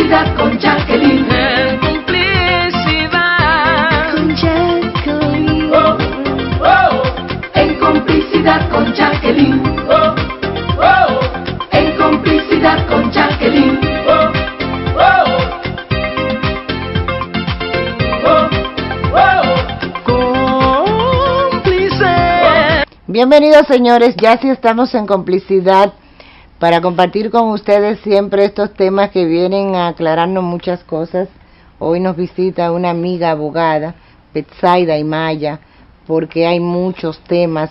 complicidad con Jacqueline. En complicidad Con Jacqueline. Oh, oh. En complicidad con Jacqueline. Oh, oh. En complicidad con Jacqueline. Oh, oh. Oh, oh. cómplice. Bienvenidos, señores, ya sí estamos en complicidad para compartir con ustedes siempre estos temas que vienen a aclararnos muchas cosas. Hoy nos visita una amiga abogada, Betsaida Imaya, porque hay muchos temas,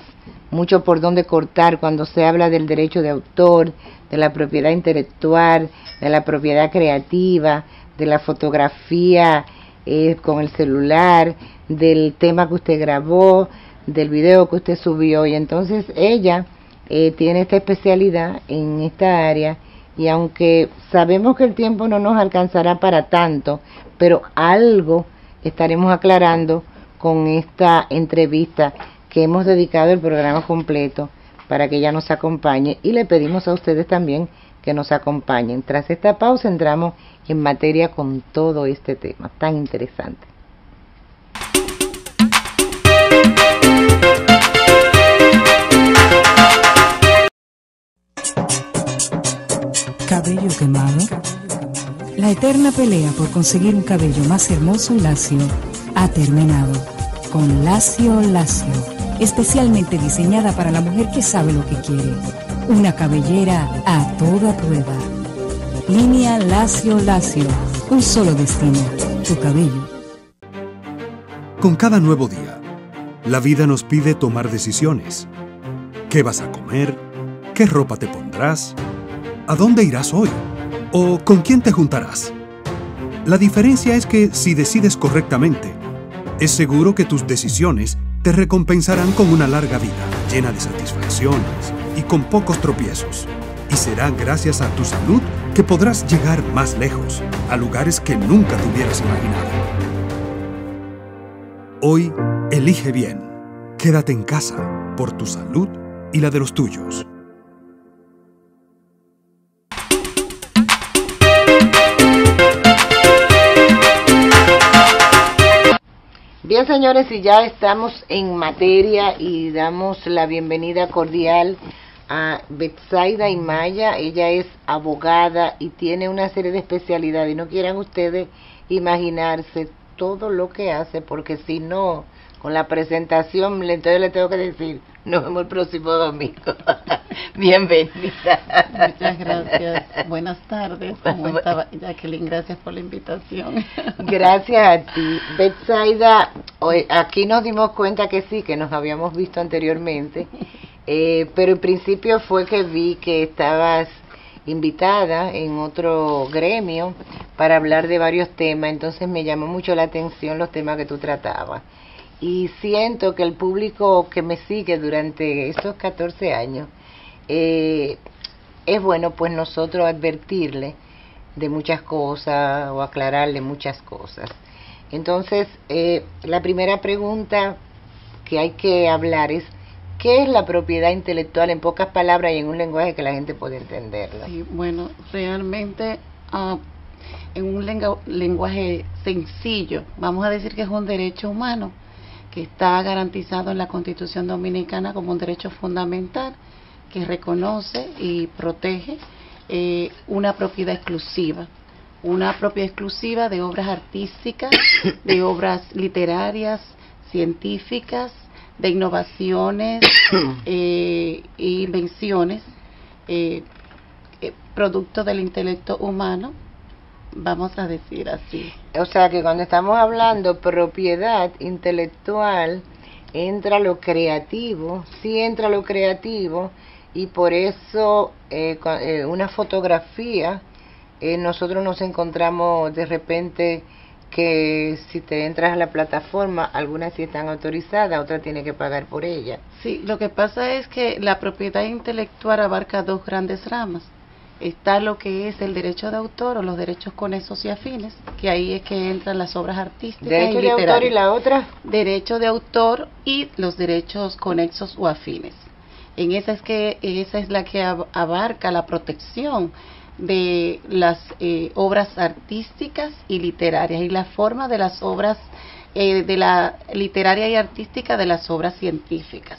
mucho por donde cortar cuando se habla del derecho de autor, de la propiedad intelectual, de la propiedad creativa, de la fotografía con el celular, del tema que usted grabó, del video que usted subió. Y entonces ella tiene esta especialidad en esta área, y aunque sabemos que el tiempo no nos alcanzará para tanto, pero algo estaremos aclarando con esta entrevista que hemos dedicado el programa completo para que ella nos acompañe, y le pedimos a ustedes también que nos acompañen. Tras esta pausa entramos en materia con todo este tema tan interesante. Cabello quemado. La eterna pelea por conseguir un cabello más hermoso y lacio ha terminado. Con Lacio Lacio, especialmente diseñada para la mujer que sabe lo que quiere. Una cabellera a toda prueba. Línea Lacio Lacio, un solo destino, tu cabello. Con cada nuevo día, la vida nos pide tomar decisiones. ¿Qué vas a comer? ¿Qué ropa te pondrás? ¿A dónde irás hoy? ¿O con quién te juntarás? La diferencia es que si decides correctamente, es seguro que tus decisiones te recompensarán con una larga vida, llena de satisfacciones y con pocos tropiezos. Y será gracias a tu salud que podrás llegar más lejos, a lugares que nunca te hubieras imaginado. Hoy, elige bien. Quédate en casa, por tu salud y la de los tuyos. Bien, señores, y ya estamos en materia y damos la bienvenida cordial a Betsaida Imaya. Ella es abogada y tiene una serie de especialidades, y no quieran ustedes imaginarse todo lo que hace, porque si no, con la presentación, entonces le tengo que decir, nos vemos el próximo domingo. Bienvenida. Muchas gracias. Buenas tardes. ¿Cómo está, Jacqueline? Gracias por la invitación. Gracias a ti. Betsaida, hoy, aquí nos dimos cuenta que sí, que nos habíamos visto anteriormente, pero en principio fue que vi que estabas invitada en otro gremio para hablar de varios temas, entonces me llamó mucho la atención los temas que tú tratabas. Y siento que el público que me sigue durante estos 14 años, es bueno pues nosotros advertirle de muchas cosas o aclararle muchas cosas. Entonces, la primera pregunta que hay que hablar es, ¿qué es la propiedad intelectual en pocas palabras y en un lenguaje que la gente pueda entenderlo? Sí, bueno, realmente en un lenguaje sencillo, vamos a decir que es un derecho humano que está garantizado en la Constitución Dominicana como un derecho fundamental que reconoce y protege una propiedad exclusiva de obras artísticas, de obras literarias, científicas, de innovaciones e invenciones, producto del intelecto humano, vamos a decir así. O sea que cuando estamos hablando propiedad intelectual, entra lo creativo, sí entra lo creativo, y por eso una fotografía, nosotros nos encontramos de repente que si te entras a la plataforma, algunas sí están autorizadas, otras tienes que pagar por ellas. Sí, lo que pasa es que la propiedad intelectual abarca dos grandes ramas. Está lo que es el derecho de autor o los derechos conexos y afines, que ahí es que entran las obras artísticas derecho y de autor, y la otra derecho de autor y los derechos conexos o afines. Esa es la que abarca la protección de las obras artísticas y literarias y la forma de las obras de la literaria y artística de las obras científicas.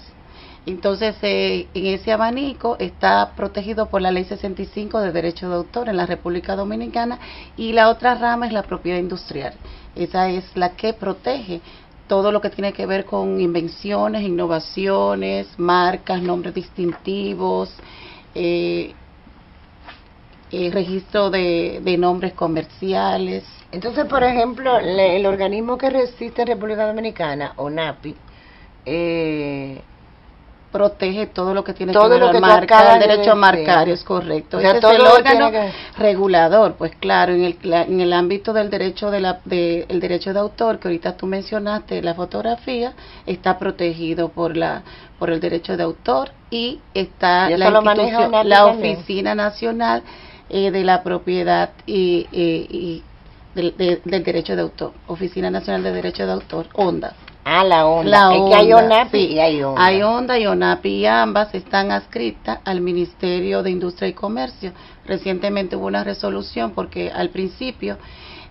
Entonces, en ese abanico está protegido por la Ley 65 de Derecho de Autor en la República Dominicana, y la otra rama es la propiedad industrial. Esa es la que protege todo lo que tiene que ver con invenciones, innovaciones, marcas, nombres distintivos, registro de nombres comerciales. Entonces, por ejemplo, el organismo que resiste en República Dominicana, ONAPI, protege todo lo que tiene todo que ver lo con que marca, el derecho a marcar, es correcto. O sea, ese es el órgano regulador, pues claro, en el ámbito del derecho el derecho de autor, que ahorita tú mencionaste, la fotografía está protegido por el derecho de autor, y está la institución, la Oficina Nacional de la Propiedad y del Derecho de Autor, Oficina Nacional de Derecho de Autor, ONDA. La ONDA. Es que hay ONAPI, sí, y hay ONDA. Hay ONDA y ONAPI, y ambas están adscritas al Ministerio de Industria y Comercio. Recientemente hubo una resolución porque al principio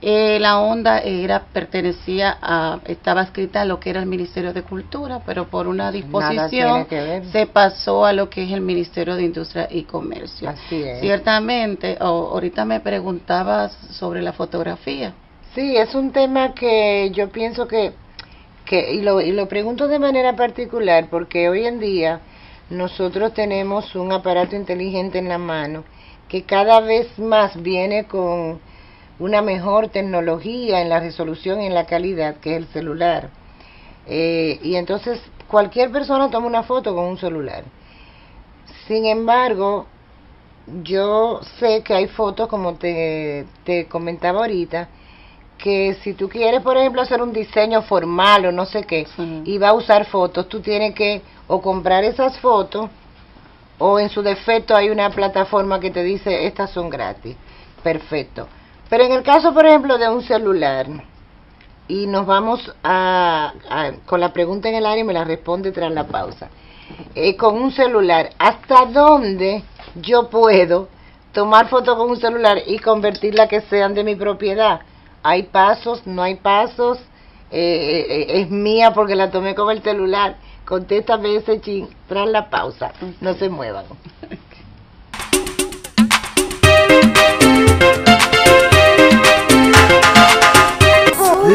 la ONDA estaba adscrita a lo que era el Ministerio de Cultura, pero por una disposición se pasó a lo que es el Ministerio de Industria y Comercio. Así es. Ciertamente, ahorita me preguntabas sobre la fotografía. Sí, es un tema que yo pienso y lo pregunto de manera particular porque hoy en día nosotros tenemos un aparato inteligente en la mano que cada vez más viene con una mejor tecnología en la resolución y en la calidad, que es el celular. Y entonces cualquier persona toma una foto con un celular. Sin embargo, yo sé que hay fotos, como te comentaba ahorita, que si tú quieres, por ejemplo, hacer un diseño formal o no sé qué, y va a usar fotos, tú tienes que o comprar esas fotos, o en su defecto hay una plataforma que te dice, estas son gratis. Perfecto. Pero en el caso, por ejemplo, de un celular, y nos vamos con la pregunta en el aire y me la responde tras la pausa. Con un celular, ¿hasta dónde yo puedo tomar fotos con un celular y convertirlas que sean de mi propiedad? ¿Hay pasos? ¿No hay pasos? ¿Es mía porque la tomé con el celular? Contéstame ese chin tras la pausa. No se muevan.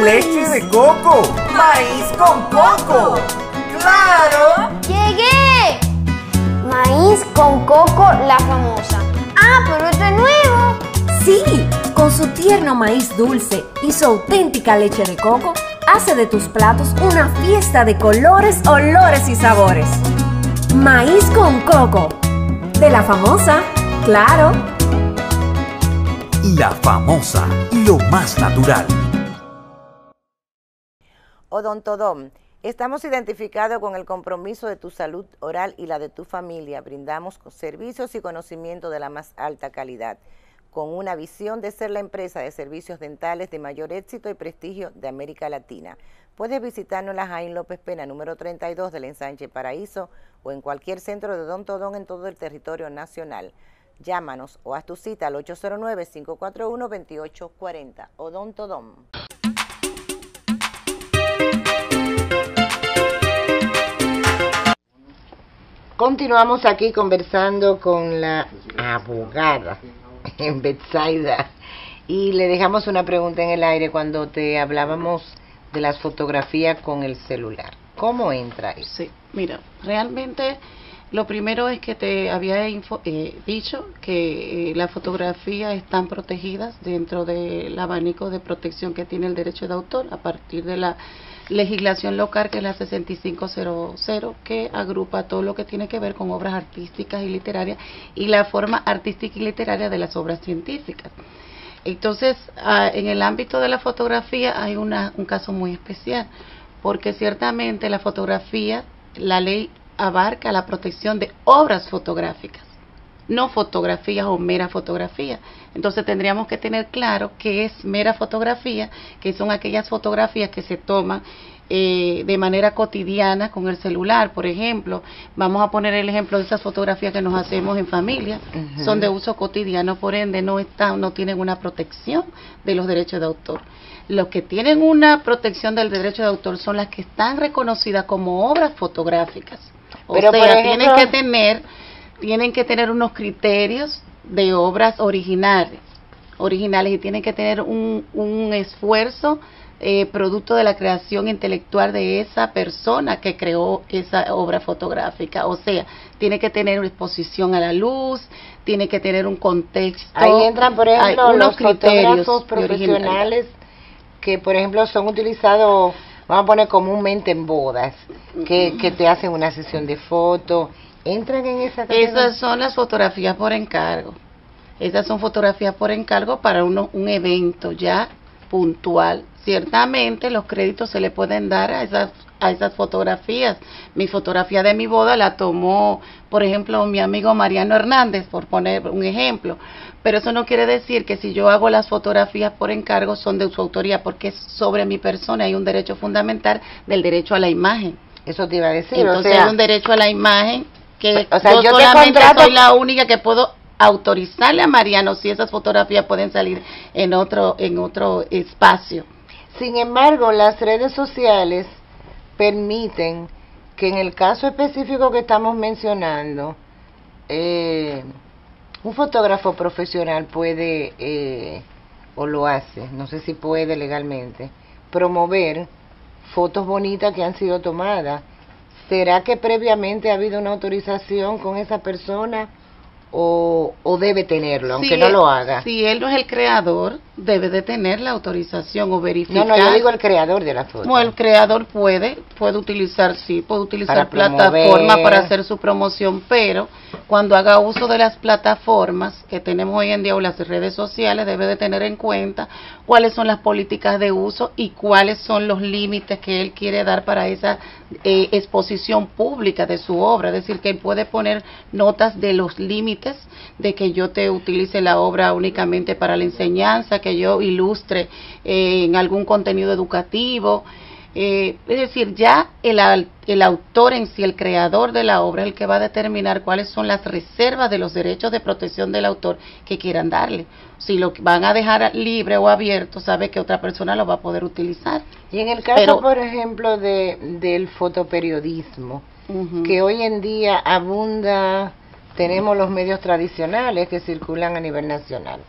Leche de coco, maíz con coco. ¡Claro! ¡Llegué! Maíz con coco, la famosa. ¡Ah, pero esto es nuevo! Sí, con su tierno maíz dulce y su auténtica leche de coco, hace de tus platos una fiesta de colores, olores y sabores. Maíz con coco, de la famosa, claro. La famosa, lo más natural. Odontodom. Estamos identificados con el compromiso de tu salud oral y la de tu familia. Brindamos servicios y conocimiento de la más alta calidad, con una visión de ser la empresa de servicios dentales de mayor éxito y prestigio de América Latina. Puedes visitarnos en la Jaime López Pena, número 32 del Ensanche Paraíso, o en cualquier centro de odontodón en todo el territorio nacional. Llámanos o haz tu cita al 809-541-2840. Odontodom. Continuamos aquí conversando con la abogada en Betsaida, y le dejamos una pregunta en el aire cuando te hablábamos de las fotografías con el celular. ¿Cómo entra eso? Sí, mira, realmente lo primero es que te había dicho que las fotografías están protegidas dentro del abanico de protección que tiene el derecho de autor a partir de la legislación local, que es la 6500, que agrupa todo lo que tiene que ver con obras artísticas y literarias y la forma artística y literaria de las obras científicas. Entonces, en el ámbito de la fotografía hay un caso muy especial, porque ciertamente la fotografía, la ley abarca la protección de obras fotográficas, no fotografías o mera fotografía. Entonces tendríamos que tener claro qué es mera fotografía, que son aquellas fotografías que se toman de manera cotidiana con el celular. Por ejemplo, vamos a poner el ejemplo de esas fotografías que nos hacemos en familia, son de uso cotidiano, por ende no tienen una protección de los derechos de autor. Los que tienen una protección del derecho de autor son las que están reconocidas como obras fotográficas. Pero, sea, por ejemplo, tienen que tener unos criterios de obras originales y tienen que tener un esfuerzo producto de la creación intelectual de esa persona que creó esa obra fotográfica. O sea, tiene que tener una exposición a la luz, tiene que tener un contexto. Ahí entran, por ejemplo, los criterios fotógrafos profesionales que, por ejemplo, son utilizados, vamos a poner comúnmente en bodas, que te hacen una sesión de fotos. ¿Entran en esa categoría? Esas son las fotografías por encargo. Esas son fotografías por encargo para un evento ya puntual. Ciertamente los créditos se le pueden dar a esas fotografías. Mi fotografía de mi boda la tomó, por ejemplo, mi amigo Mariano Hernández, por poner un ejemplo. Pero eso no quiere decir que si yo hago las fotografías por encargo son de su autoría, porque es sobre mi persona. Hay un derecho fundamental del derecho a la imagen. Eso te iba a decir. Entonces, o sea, hay un derecho a la imagen que o sea, yo solamente soy la única que puedo autorizarle a Mariano si esas fotografías pueden salir en otro espacio. Sin embargo, las redes sociales permiten que en el caso específico que estamos mencionando, un fotógrafo profesional puede, o lo hace, no sé si puede legalmente, promover fotos bonitas que han sido tomadas. ¿Será que previamente ha habido una autorización con esa persona o debe tenerlo, aunque no lo haga? Si él no es el creador, debe de tener la autorización o verificar. No, yo digo el creador de la foto. Bueno, el creador puede utilizar plataformas para hacer su promoción, pero cuando haga uso de las plataformas que tenemos hoy en día o las redes sociales, debe de tener en cuenta cuáles son las políticas de uso y cuáles son los límites que él quiere dar para esa exposición pública de su obra. Es decir, que él puede poner notas de los límites de que yo te utilice la obra únicamente para la enseñanza, que yo ilustre en algún contenido educativo. Es decir, ya el autor en sí, el creador de la obra, es el que va a determinar cuáles son las reservas de los derechos de protección del autor que quieran darle. Si lo van a dejar libre o abierto, sabe que otra persona lo va a poder utilizar. Y en el caso, por ejemplo, del fotoperiodismo, que hoy en día abunda, tenemos los medios tradicionales que circulan a nivel nacional,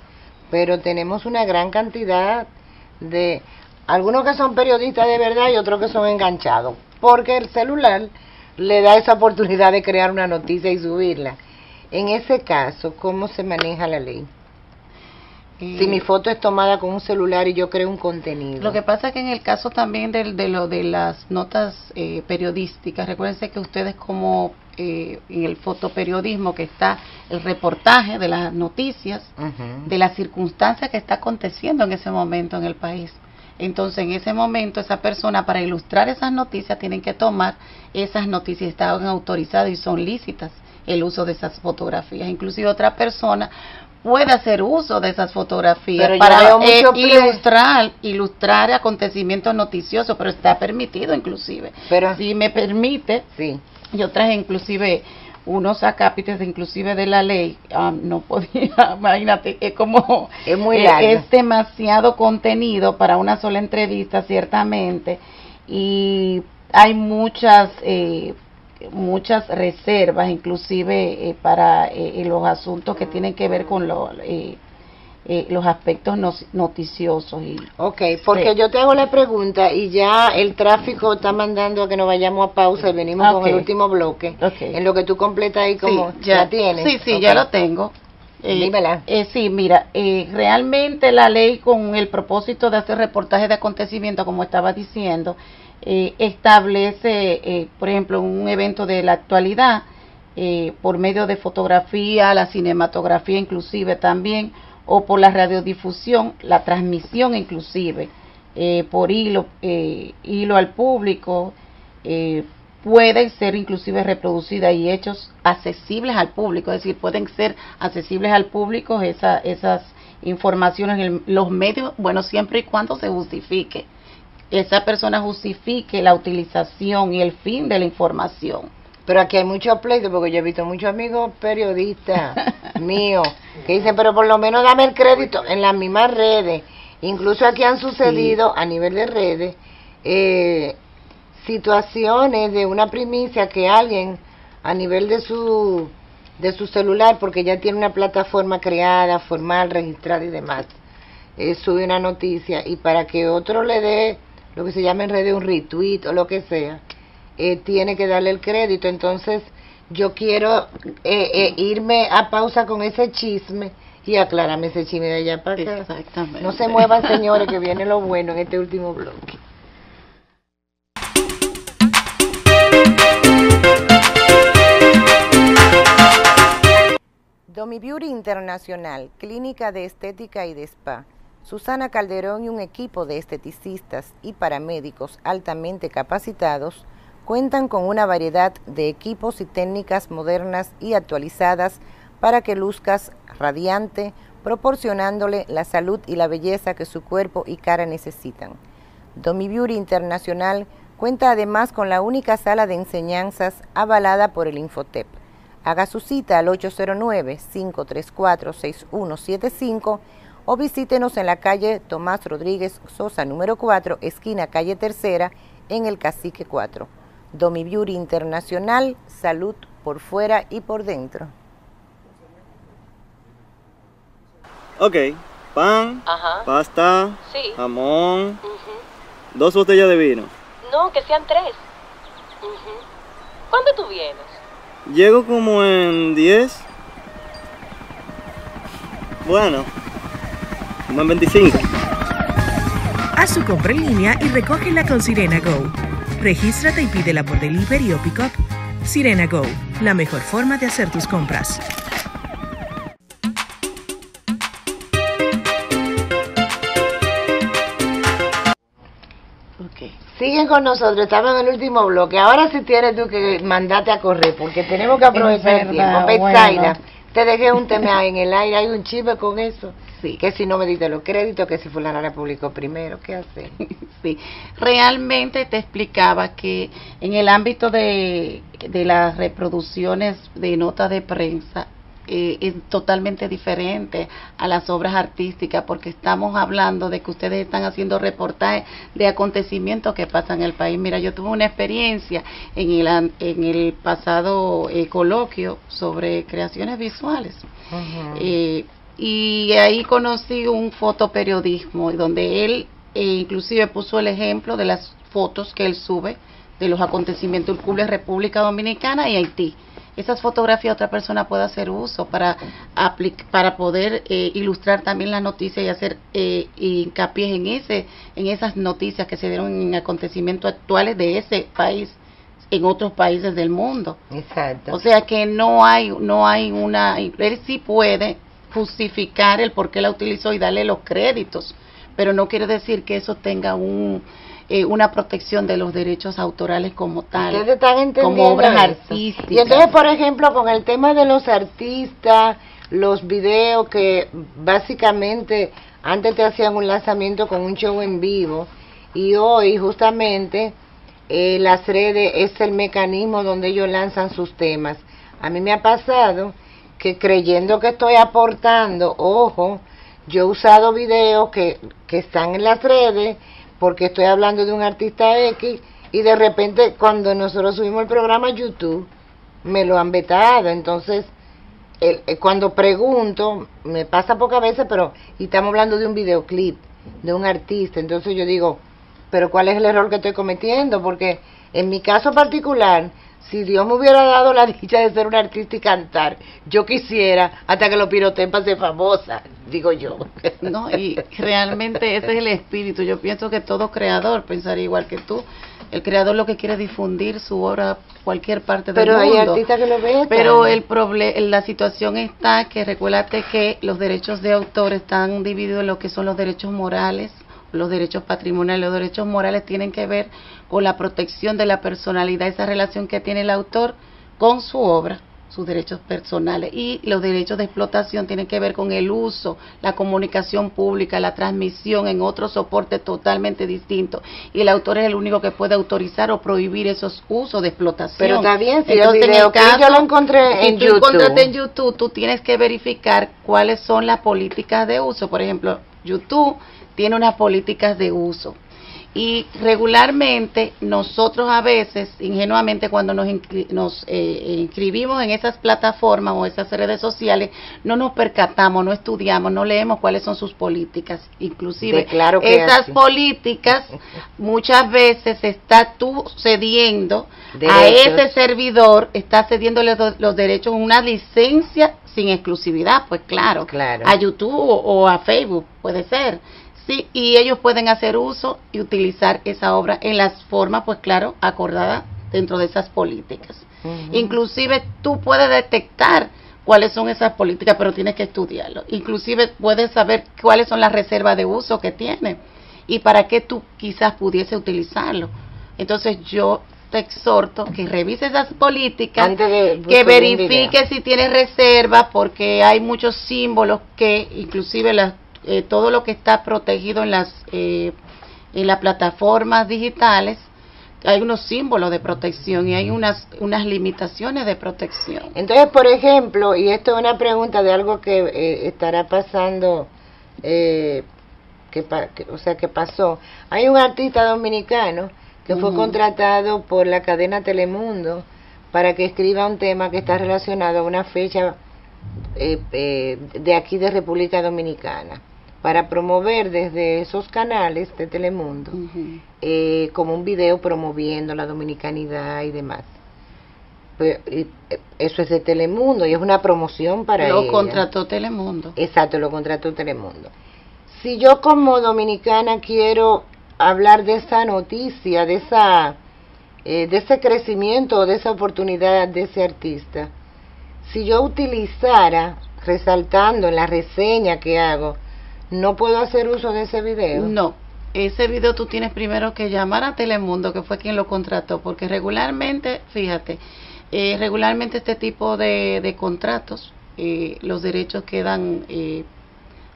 pero tenemos una gran cantidad de algunos que son periodistas de verdad y otros que son enganchados, porque el celular le da esa oportunidad de crear una noticia y subirla. En ese caso, ¿cómo se maneja la ley? Si mi foto es tomada con un celular y yo creo un contenido. Lo que pasa es que en el caso también de las notas periodísticas, recuérdense que ustedes como en el fotoperiodismo, que está el reportaje de las noticias, de las circunstancias que está aconteciendo en ese momento en el país. Entonces, en ese momento, esa persona, para ilustrar esas noticias, tienen que tomar esas noticias, están autorizadas y son lícitas el uso de esas fotografías. Inclusive otra persona puede hacer uso de esas fotografías para ilustrar acontecimientos noticiosos, pero está permitido inclusive. Pero si me permite, yo traje inclusive unos acápites inclusive de la ley, no podía, imagínate, es muy largo, es demasiado contenido para una sola entrevista ciertamente, y hay muchas reservas inclusive para los asuntos que tienen que ver con los aspectos noticiosos. Porque yo te hago la pregunta y ya el tráfico está mandando a que nos vayamos a pausa y venimos con el último bloque. En lo que tú completas ahí, como ya tienes. Sí, ya lo tengo. Dímela. Sí, mira, realmente la ley, con el propósito de hacer reportajes de acontecimientos, como estaba diciendo, establece, por ejemplo, un evento de la actualidad, por medio de fotografía, la cinematografía inclusive también, o por la radiodifusión, la transmisión inclusive, por hilo al público, pueden ser inclusive reproducidas y hechos accesibles al público, es decir, pueden ser accesibles al público esas informaciones en los medios, bueno, siempre y cuando se justifique esa persona justifique la utilización y el fin de la información. Pero aquí hay muchos pleitos, porque yo he visto muchos amigos periodistas míos que dicen, pero por lo menos dame el crédito en las mismas redes. Incluso aquí han sucedido a nivel de redes situaciones de una primicia que alguien a nivel de su celular, porque ya tiene una plataforma creada, formal, registrada y demás, sube una noticia, y para que otro le dé lo que se llama en redes un retweet o lo que sea, tiene que darle el crédito. Entonces yo quiero irme a pausa con ese chisme y aclararme ese chisme de allá para acá. Exactamente. No se muevan, señores, que viene lo bueno en este último bloque. Domi Beauty Internacional, clínica de estética y de spa. Susana Calderón y un equipo de esteticistas y paramédicos altamente capacitados cuentan con una variedad de equipos y técnicas modernas y actualizadas para que luzcas radiante, proporcionándole la salud y la belleza que su cuerpo y cara necesitan. Domi Beauty Internacional cuenta además con la única sala de enseñanzas avalada por el Infotep. Haga su cita al 809-534-6175 o visítenos en la calle Tomás Rodríguez Sosa, número 4, esquina calle Tercera, en el Cacique 4. Domi Beauty Internacional, salud por fuera y por dentro. Ok, pan, Ajá. pasta, Sí. jamón, 2 botellas de vino. No, que sean 3. ¿Cuándo tú vienes? Llego como en 10. Bueno, como en 25. Haz su compra en línea y recógela con Sirena Go. Regístrate y pídela por delivery o pick-up. Sirena Go, la mejor forma de hacer tus compras. Siguen con nosotros, estamos en el último bloque. Ahora sí tienes tú que mandarte a correr, porque tenemos que aprovechar el tiempo. Betsaida, te dejé un tema en el aire, hay un chisme con eso. Sí. Que si no me diste los créditos, que si fulana la publicó primero, ¿qué hacer? Sí, realmente te explicaba que en el ámbito de las reproducciones de notas de prensa, es totalmente diferente a las obras artísticas, porque estamos hablando de que ustedes están haciendo reportajes de acontecimientos que pasan en el país. Mira, yo tuve una experiencia en el pasado coloquio sobre creaciones visuales. Y ahí conocí un fotoperiodismo donde él inclusive puso el ejemplo de las fotos que él sube de los acontecimientos del Cuba, República Dominicana y Haití. Esas fotografías otra persona puede hacer uso para poder ilustrar también la noticia y hacer hincapié en esas noticias que se dieron en acontecimientos actuales de ese país en otros países del mundo. Exacto. O sea que no hay una, él sí puede justificar el por qué la utilizó y darle los créditos, pero no quiere decir que eso tenga una protección de los derechos autorales como tal, como obras artísticas. Y entonces, por ejemplo, con el tema de los artistas, los videos que básicamente antes te hacían un lanzamiento con un show en vivo, y hoy justamente las redes es el mecanismo donde ellos lanzan sus temas. A mí me ha pasado que creyendo que estoy aportando, ojo, yo he usado videos que están en las redes porque estoy hablando de un artista X, y de repente cuando nosotros subimos el programa a YouTube me lo han vetado. Entonces cuando pregunto, me pasa pocas veces, pero y estamos hablando de un videoclip de un artista, entonces yo digo, pero ¿cuál es el error que estoy cometiendo? Porque en mi caso particular, si Dios me hubiera dado la dicha de ser un artista y cantar, yo quisiera hasta que lo piroteen para ser famosa, digo yo. No, y realmente ese es el espíritu. Yo pienso que todo creador pensaría igual que tú. El creador lo que quiere es difundir su obra a cualquier parte del mundo. Pero hay artistas que lo ven. Pero la situación está que recuérdate que los derechos de autor están divididos en lo que son los derechos morales, los derechos patrimoniales. Los derechos morales tienen que ver con la protección de la personalidad, esa relación que tiene el autor con su obra. sus derechos personales. Y los derechos de explotación tienen que ver con el uso, la comunicación pública, la transmisión en otro soporte totalmente distinto. Y el autor es el único que puede autorizar o prohibir esos usos de explotación. Pero está bien, si entonces, el video que yo lo encontré en YouTube. Si tú encontraste en YouTube, tú tienes que verificar cuáles son las políticas de uso. Por ejemplo, YouTube tiene unas políticas de uso. Y regularmente nosotros a veces, ingenuamente, cuando nos inscribimos en esas plataformas o esas redes sociales, no nos percatamos, no estudiamos, no leemos cuáles son sus políticas. Inclusive claro que esas así. políticas muchas veces está tú cediendo Derechos. a ese servidor, está cediéndole los derechos, una licencia sin exclusividad, pues claro. A YouTube o a Facebook, puede ser. Sí, y ellos pueden hacer uso y utilizar esa obra en las formas, pues claro, acordadas dentro de esas políticas. Inclusive tú puedes detectar cuáles son esas políticas, pero tienes que estudiarlo. Inclusive puedes saber cuáles son las reservas de uso que tiene y para qué tú quizás pudiese utilizarlo. Entonces yo te exhorto que revises esas políticas, que verifiques si tienes reserva, porque hay muchos símbolos que inclusive todo lo que está protegido en las plataformas digitales, hay unos símbolos de protección y hay unas limitaciones de protección. Entonces, por ejemplo, y esto es una pregunta de algo que estará pasando, que pasó. Hay un artista dominicano que fue contratado por la cadena Telemundo para que escriba un tema que está relacionado a una fecha de aquí de República Dominicana, para promover desde esos canales de Telemundo como un video promoviendo la dominicanidad y demás. Pues, eso es de Telemundo y es una promoción para ella. Lo contrató Telemundo. Exacto, lo contrató Telemundo. Si yo como dominicana quiero hablar de esa noticia, de ese crecimiento, de esa oportunidad de ese artista, si yo utilizara, resaltando en la reseña que hago, ¿no puedo hacer uso de ese video? No, ese video tú tienes primero que llamar a Telemundo, que fue quien lo contrató, porque regularmente, fíjate, regularmente este tipo de contratos, los derechos quedan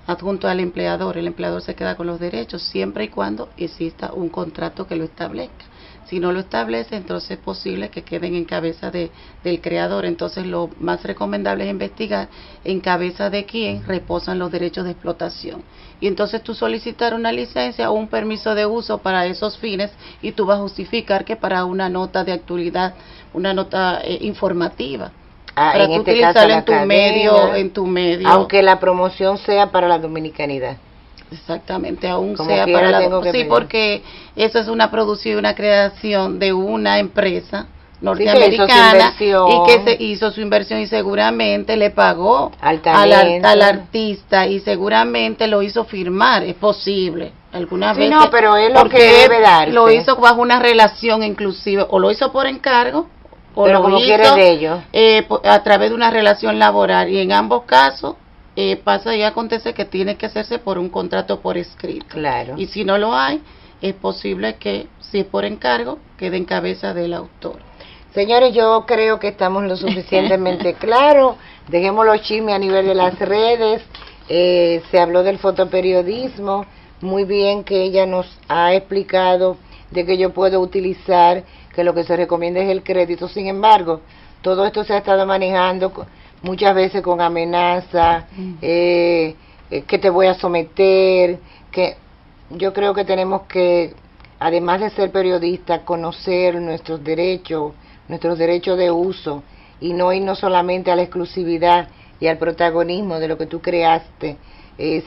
adjuntos al empleador. El empleador se queda con los derechos siempre y cuando exista un contrato que lo establezca. Si no lo establece, entonces es posible que queden en cabeza del creador. Entonces lo más recomendable es investigar en cabeza de quién reposan los derechos de explotación. Y entonces tú solicitar una licencia o un permiso de uso para esos fines y tú vas a justificar que para una nota de actualidad, una nota informativa. Para tú utilizarla en tu medio. Aunque la promoción sea para la dominicanidad. Exactamente, aún sea para la... Sí, porque eso es una producción y una creación de una empresa norteamericana y que se hizo su inversión y seguramente le pagó al artista y seguramente lo hizo firmar. Es posible algunas veces, no, pero es lo que debe darse. Lo hizo bajo una relación inclusive, o lo hizo por encargo o pero lo como hizo de ellos. A través de una relación laboral, y en ambos casos pasa y acontece que tiene que hacerse por un contrato por escrito. Claro. Y si no lo hay, es posible que, si es por encargo, quede en cabeza del autor. Señores, yo creo que estamos lo suficientemente claros. Dejemos los chismes a nivel de las redes. Se habló del fotoperiodismo. Muy bien que ella nos ha explicado de que yo puedo utilizar, que lo que se recomienda es el crédito. Sin embargo, todo esto se ha estado manejando muchas veces con amenaza, que te voy a someter, que yo creo que tenemos que, además de ser periodistas, conocer nuestros derechos de uso, y no irnos solamente a la exclusividad y al protagonismo de lo que tú creaste,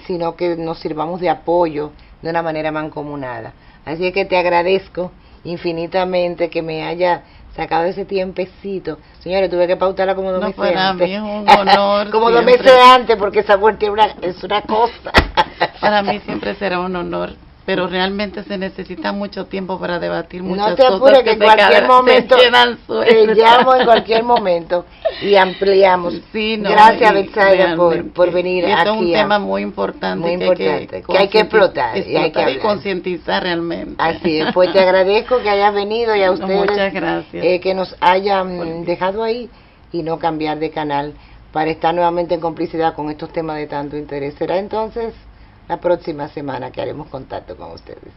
sino que nos sirvamos de apoyo de una manera mancomunada. Así es que te agradezco infinitamente que me haya sacado ese tiempecito. Señores, tuve que pautarla como 2 meses para antes. mí es un honor. Como 2 siempre. meses antes, porque esa muerte es una cosa. Para mí siempre será un honor, pero realmente se necesita mucho tiempo para debatir muchas cosas. No te apures, que en cualquier momento te llamo en cualquier momento y ampliamos. Sí, no, gracias, Betsaida, por venir aquí. Es un tema muy importante, que hay que explotar y hay que concientizar realmente. Así es, pues te agradezco que hayas venido y a ustedes muchas gracias. Que nos hayan dejado ahí y no cambiar de canal para estar nuevamente en complicidad con estos temas de tanto interés. Será entonces la próxima semana que haremos contacto con ustedes.